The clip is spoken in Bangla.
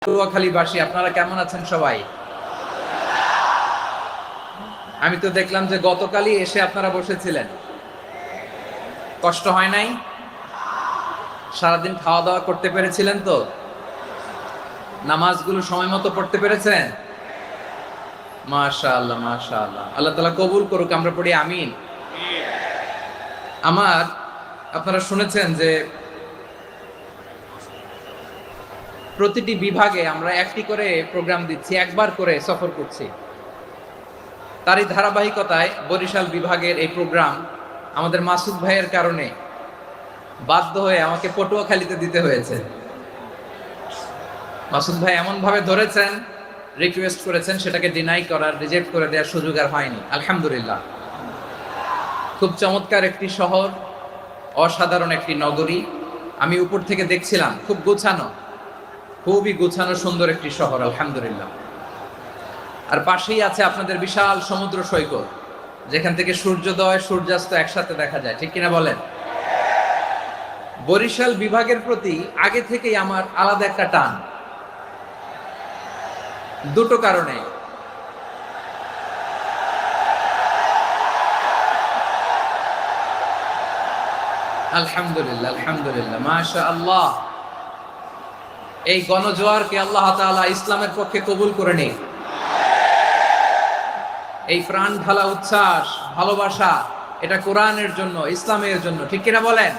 পটুয়াখালীবাসী, আপনারা কেমন আছেন সবাই? আমি তো দেখলাম যে গতকালই এসে আপনারা বসেছিলেন, কষ্ট হয় নাই? সারাদিন খাওয়া দাওয়া করতে পেরেছিলেন তো? নামাজগুলো সময় মতো পড়তে পেরেছেন? মাশাআল্লাহ মাশাআল্লাহ, আল্লাহ তাআলা কবুল করুক, আমরা পড়ি আমিন। আমার, আপনারা শুনেছেন যে প্রতিটি বিভাগে আমরা একটি করে প্রোগ্রাম দিচ্ছি, একবার করে সফর করছি। তারই ধারাবাহিকতায় বরিশাল বিভাগের এই প্রোগ্রাম আমাদের মাসুদ ভাইয়ের কারণে বাধ্য হয়ে আমাকে পটুয়াখালীতে দিতে হয়েছে। মাসুদ ভাই এমন ভাবে ধরেছেন, রিকোয়েস্ট করেছেন, সেটাকে ডিনাই করার, রিজেক্ট করে দেওয়ার সুযোগ আর হয়নি। আলহামদুলিল্লাহ, খুব চমৎকার একটি শহর, অসাধারণ একটি নগরী। আমি উপর থেকে দেখছিলাম, খুব গোছানো, খুবই গোছানো সুন্দর একটি শহর, আলহামদুলিল্লাহ। আর পাশেই আছে আপনাদের বিশাল সমুদ্র সৈকত, যেখান থেকে সূর্যোদয় সূর্যাস্ত একসাথে দেখা যায়, ঠিক কিনা বলেন? বরিশাল বিভাগের প্রতি আগে থেকেই আমার আলাদা একটা টান, দুটো কারণে। আলহামদুলিল্লাহ আলহামদুলিল্লাহ, মাশাআল্লাহ। এই গণজোয়ারকে আল্লাহ তাআলা ইসলামের পক্ষে কবুল করে নিন। এই প্রাণ ঢালা উচ্ছ্বাস, ভালোবাসা, এটা কোরআনের জন্য, ইসলামের জন্য, ঠিক কিনা বলেন?